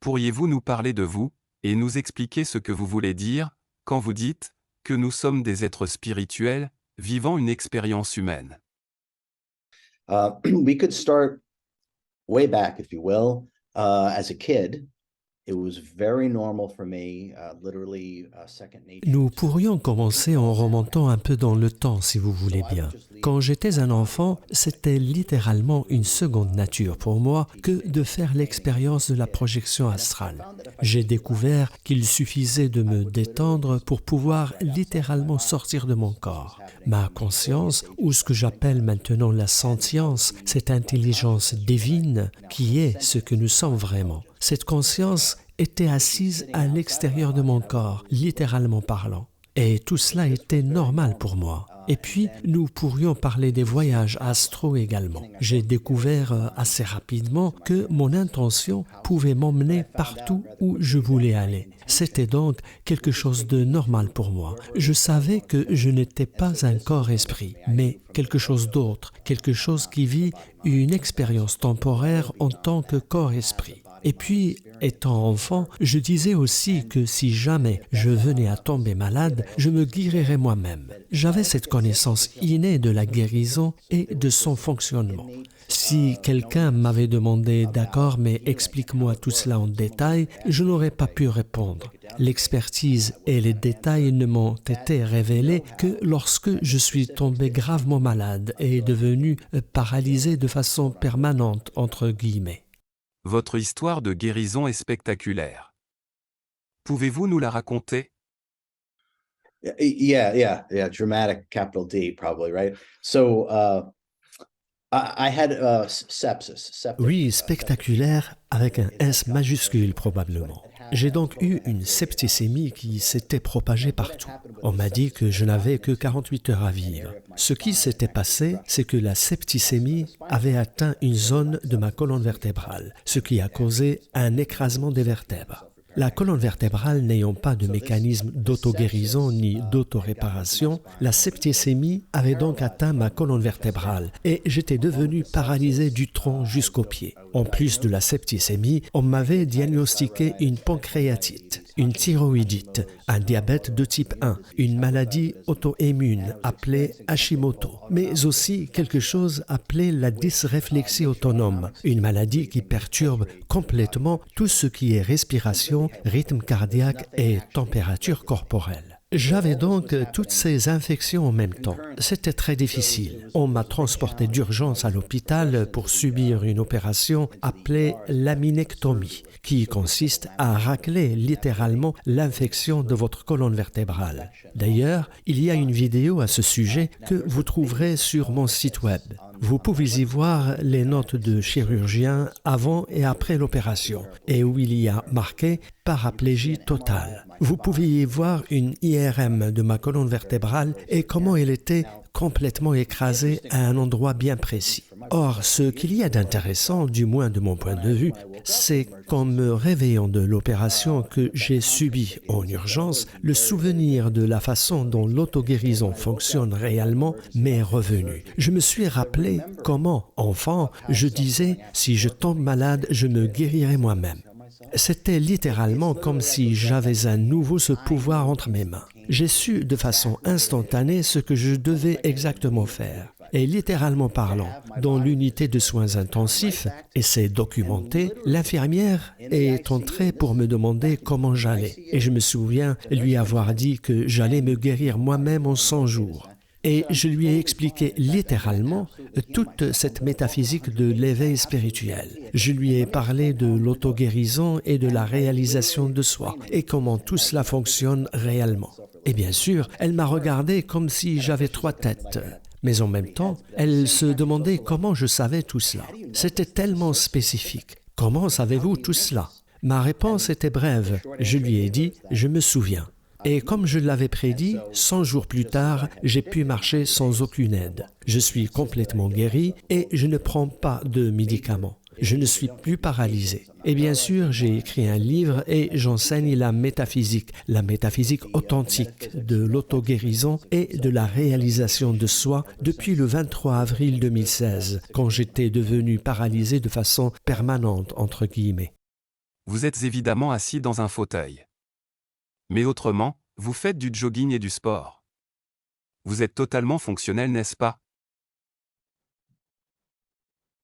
Pourriez-vous nous parler de vous et nous expliquer ce que vous voulez dire quand vous dites que nous sommes des êtres spirituels vivant une expérience humaine? We could start way back, if you will. As a kid, it was very normal for me, literally second nature. Nous pourrions commencer en remontant un peu dans le temps, si vous voulez bien. Quand j'étais un enfant, c'était littéralement une seconde nature pour moi que de faire l'expérience de la projection astrale. J'ai découvert qu'il suffisait de me détendre pour pouvoir littéralement sortir de mon corps. Ma conscience, ou ce que j'appelle maintenant la sentience, cette intelligence divine qui est ce que nous sommes vraiment. Cette conscience était assise à l'extérieur de mon corps, littéralement parlant. Et tout cela était normal pour moi. Et puis, nous pourrions parler des voyages astraux également. J'ai découvert assez rapidement que mon intention pouvait m'emmener partout où je voulais aller. C'était donc quelque chose de normal pour moi. Je savais que je n'étais pas un corps-esprit, mais quelque chose d'autre, quelque chose qui vit une expérience temporaire en tant que corps-esprit. Et puis, étant enfant, je disais aussi que si jamais je venais à tomber malade, je me guérirais moi-même. J'avais cette connaissance innée de la guérison et de son fonctionnement. Si quelqu'un m'avait demandé « D'accord, mais explique-moi tout cela en détail », je n'aurais pas pu répondre. L'expertise et les détails ne m'ont été révélés que lorsque je suis tombé gravement malade et devenu paralysé de façon permanente, entre guillemets. Votre histoire de guérison est spectaculaire. Pouvez-vous nous la raconter? Yeah. Dramatic, capital D, probably, right? So, I had sepsis. Oui, spectaculaire avec un S majuscule probablement. J'ai donc eu une septicémie qui s'était propagée partout. On m'a dit que je n'avais que 48 heures à vivre. Ce qui s'était passé, c'est que la septicémie avait atteint une zone de ma colonne vertébrale, ce qui a causé un écrasement des vertèbres. La colonne vertébrale n'ayant pas de mécanisme d'auto-guérison ni d'auto-réparation, la septicémie avait donc atteint ma colonne vertébrale et j'étais devenu paralysé du tronc jusqu'aux pieds. En plus de la septicémie, on m'avait diagnostiqué une pancréatite, une thyroïdite, un diabète de type 1, une maladie auto-immune appelée Hashimoto, mais aussi quelque chose appelé la dysréflexie autonome, une maladie qui perturbe complètement tout ce qui est respiration, rythme cardiaque et température corporelle. J'avais donc toutes ces infections en même temps. C'était très difficile. On m'a transporté d'urgence à l'hôpital pour subir une opération appelée laminectomie, qui consiste à racler littéralement l'infection de votre colonne vertébrale. D'ailleurs, il y a une vidéo à ce sujet que vous trouverez sur mon site web. Vous pouvez y voir les notes de chirurgien avant et après l'opération, et où il y a marqué « paraplégie totale ». Vous pouvez y voir une IRM de ma colonne vertébrale et comment elle était complètement écrasée à un endroit bien précis. Or, ce qu'il y a d'intéressant, du moins de mon point de vue, c'est qu'en me réveillant de l'opération que j'ai subie en urgence, le souvenir de la façon dont l'auto-guérison fonctionne réellement m'est revenu. Je me suis rappelé comment, enfant, je disais « si je tombe malade, je me guérirai moi-même ». C'était littéralement comme si j'avais à nouveau ce pouvoir entre mes mains. J'ai su de façon instantanée ce que je devais exactement faire. Et littéralement parlant, dans l'unité de soins intensifs, et c'est documenté, l'infirmière est entrée pour me demander comment j'allais. Et je me souviens lui avoir dit que j'allais me guérir moi-même en 100 jours. Et je lui ai expliqué littéralement toute cette métaphysique de l'éveil spirituel. Je lui ai parlé de l'auto-guérison et de la réalisation de soi, et comment tout cela fonctionne réellement. Et bien sûr, elle m'a regardé comme si j'avais 3 têtes. Mais en même temps, elle se demandait comment je savais tout cela. C'était tellement spécifique. Comment savez-vous tout cela? Ma réponse était brève. Je lui ai dit « je me souviens ». Et comme je l'avais prédit, 100 jours plus tard, j'ai pu marcher sans aucune aide. Je suis complètement guéri et je ne prends pas de médicaments. Je ne suis plus paralysé. Et bien sûr, j'ai écrit un livre et j'enseigne la métaphysique authentique de l'auto-guérison et de la réalisation de soi depuis le 23 avril 2016, quand j'étais devenu paralysé de façon permanente, entre guillemets. Vous êtes évidemment assis dans un fauteuil. Mais autrement, vous faites du jogging et du sport. Vous êtes totalement fonctionnel, n'est-ce pas?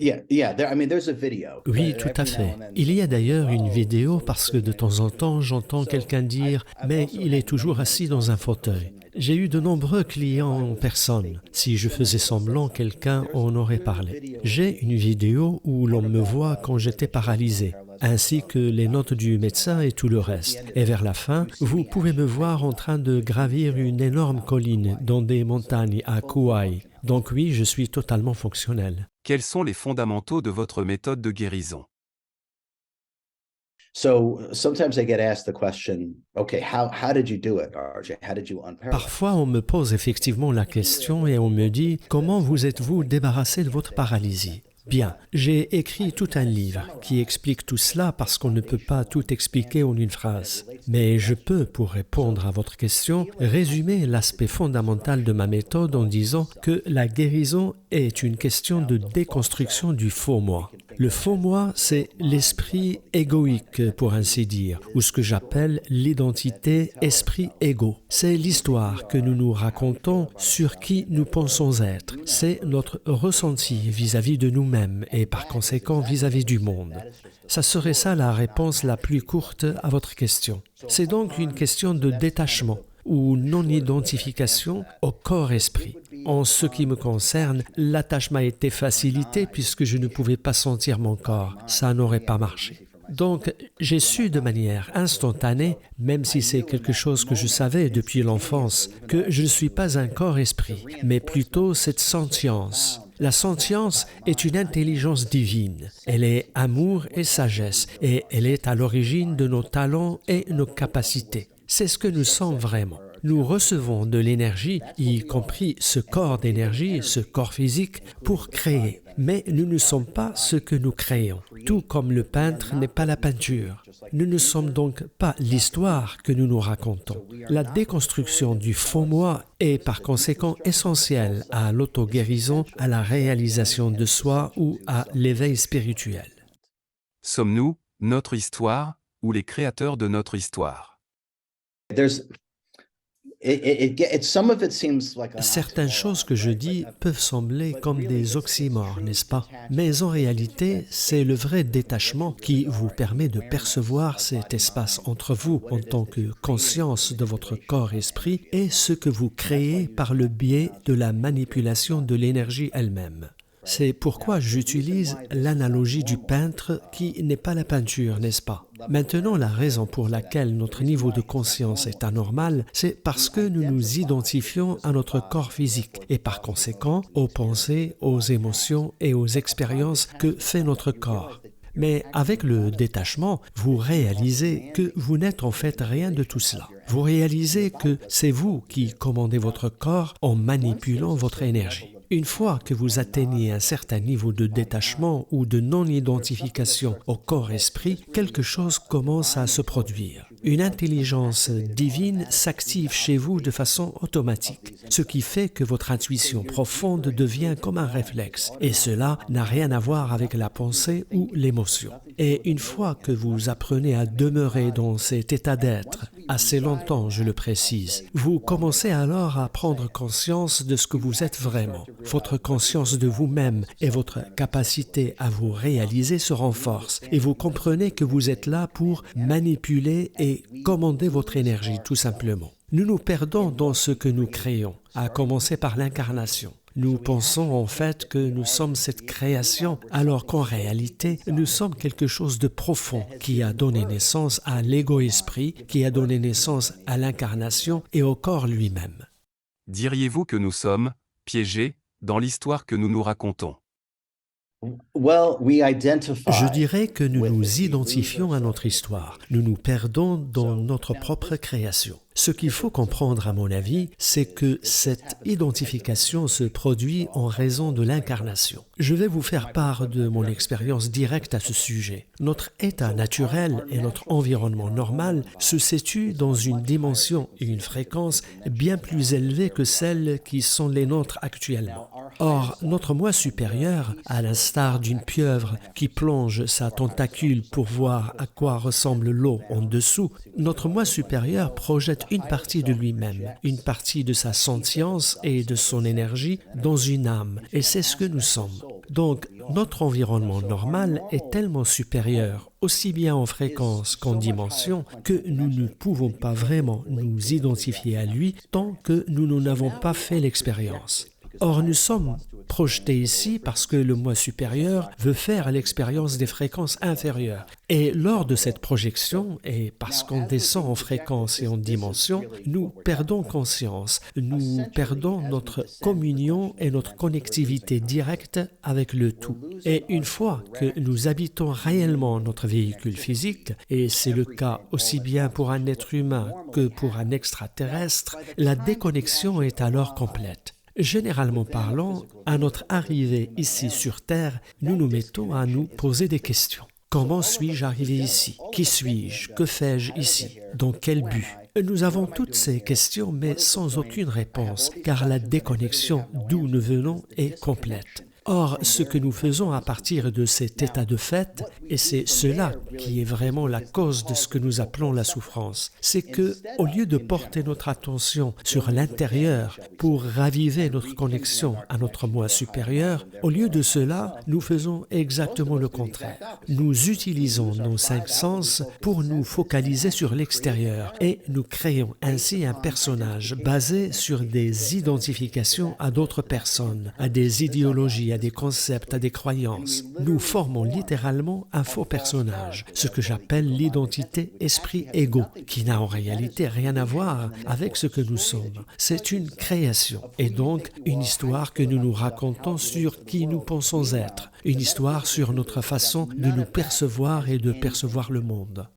Oui, tout à fait. Il y a d'ailleurs une vidéo parce que de temps en temps, j'entends quelqu'un dire « mais il est toujours assis dans un fauteuil ». J'ai eu de nombreux clients en personne. Si je faisais semblant, quelqu'un en aurait parlé. J'ai une vidéo où l'on me voit quand j'étais paralysé, ainsi que les notes du médecin et tout le reste. Et vers la fin, vous pouvez me voir en train de gravir une énorme colline dans des montagnes à Kauai. Donc oui, je suis totalement fonctionnel. Quels sont les fondamentaux de votre méthode de guérison? So sometimes I get asked the question, okay, how did you do it, RJ? How did you unparalyze? Parfois, on me pose effectivement la question et on me dit « Comment vous êtes-vous débarrassé de votre paralysie ?» Bien, j'ai écrit tout un livre qui explique tout cela parce qu'on ne peut pas tout expliquer en une phrase. Mais je peux, pour répondre à votre question, résumer l'aspect fondamental de ma méthode en disant que la guérison est une question de déconstruction du faux moi. Le faux moi, c'est l'esprit égoïque, pour ainsi dire, ou ce que j'appelle l'identité esprit-égo. C'est l'histoire que nous nous racontons sur qui nous pensons être. C'est notre ressenti vis-à-vis de nous-mêmes et par conséquent vis-à-vis du monde. Ça serait ça la réponse la plus courte à votre question. C'est donc une question de détachement ou non-identification au corps-esprit. En ce qui me concerne, l'attachement a été facilité puisque je ne pouvais pas sentir mon corps. Ça n'aurait pas marché. Donc, j'ai su de manière instantanée, même si c'est quelque chose que je savais depuis l'enfance, que je ne suis pas un corps-esprit, mais plutôt cette sentience. La sentience est une intelligence divine. Elle est amour et sagesse, et elle est à l'origine de nos talents et nos capacités. C'est ce que nous sommes vraiment. Nous recevons de l'énergie, y compris ce corps d'énergie, ce corps physique, pour créer. Mais nous ne sommes pas ce que nous créons, tout comme le peintre n'est pas la peinture. Nous ne sommes donc pas l'histoire que nous nous racontons. La déconstruction du faux moi est par conséquent essentielle à l'auto-guérison, à la réalisation de soi ou à l'éveil spirituel. Sommes-nous notre histoire ou les créateurs de notre histoire? Certaines choses que je dis peuvent sembler comme des oxymores, n'est-ce pas? Mais en réalité, c'est le vrai détachement qui vous permet de percevoir cet espace entre vous en tant que conscience de votre corps-esprit et ce que vous créez par le biais de la manipulation de l'énergie elle-même. C'est pourquoi j'utilise l'analogie du peintre qui n'est pas la peinture, n'est-ce pas? Maintenant, la raison pour laquelle notre niveau de conscience est anormal, c'est parce que nous nous identifions à notre corps physique et par conséquent aux pensées, aux émotions et aux expériences que fait notre corps. Mais avec le détachement, vous réalisez que vous n'êtes en fait rien de tout cela. Vous réalisez que c'est vous qui commandez votre corps en manipulant votre énergie. Une fois que vous atteignez un certain niveau de détachement ou de non-identification au corps-esprit, quelque chose commence à se produire. Une intelligence divine s'active chez vous de façon automatique, ce qui fait que votre intuition profonde devient comme un réflexe, et cela n'a rien à voir avec la pensée ou l'émotion. Et une fois que vous apprenez à demeurer dans cet état d'être, assez longtemps je le précise, vous commencez alors à prendre conscience de ce que vous êtes vraiment. Votre conscience de vous-même et votre capacité à vous réaliser se renforcent et vous comprenez que vous êtes là pour manipuler et commander votre énergie tout simplement. Nous nous perdons dans ce que nous créons, à commencer par l'incarnation. Nous pensons en fait que nous sommes cette création, alors qu'en réalité, nous sommes quelque chose de profond qui a donné naissance à l'égo-esprit, qui a donné naissance à l'incarnation et au corps lui-même. Diriez-vous que nous sommes piégés dans l'histoire que nous nous racontons? Je dirais que nous nous identifions à notre histoire. Nous nous perdons dans notre propre création. Ce qu'il faut comprendre, à mon avis, c'est que cette identification se produit en raison de l'incarnation. Je vais vous faire part de mon expérience directe à ce sujet. Notre état naturel et notre environnement normal se situent dans une dimension et une fréquence bien plus élevées que celles qui sont les nôtres actuellement. Or, notre moi supérieur, à l'instar d'une pieuvre qui plonge sa tentacule pour voir à quoi ressemble l'eau en dessous, notre moi supérieur projette une partie de lui-même, une partie de sa sentience et de son énergie dans une âme, et c'est ce que nous sommes. Donc, notre environnement normal est tellement supérieur, aussi bien en fréquence qu'en dimension, que nous ne pouvons pas vraiment nous identifier à lui tant que nous n'en avons pas fait l'expérience. Or, nous sommes projetés ici parce que le moi supérieur veut faire l'expérience des fréquences inférieures. Et lors de cette projection, et parce qu'on descend en fréquence et en dimension, nous perdons conscience, nous perdons notre communion et notre connectivité directe avec le tout. Et une fois que nous habitons réellement notre véhicule physique, et c'est le cas aussi bien pour un être humain que pour un extraterrestre, la déconnexion est alors complète. Généralement parlant, à notre arrivée ici sur Terre, nous nous mettons à nous poser des questions. Comment suis-je arrivé ici? Qui suis-je? Que fais-je ici? Dans quel but? Nous avons toutes ces questions, mais sans aucune réponse, car la déconnexion d'où nous venons est complète. Or, ce que nous faisons à partir de cet état de fait, et c'est cela qui est vraiment la cause de ce que nous appelons la souffrance, c'est que, au lieu de porter notre attention sur l'intérieur pour raviver notre connexion à notre moi supérieur, au lieu de cela, nous faisons exactement le contraire. Nous utilisons nos 5 sens pour nous focaliser sur l'extérieur et nous créons ainsi un personnage basé sur des identifications à d'autres personnes, à des idéologies, à des concepts, à des croyances. Nous formons littéralement un faux personnage, ce que j'appelle l'identité esprit-ego, qui n'a en réalité rien à voir avec ce que nous sommes. C'est une création, et donc une histoire que nous nous racontons sur qui nous pensons être, une histoire sur notre façon de nous percevoir et de percevoir le monde.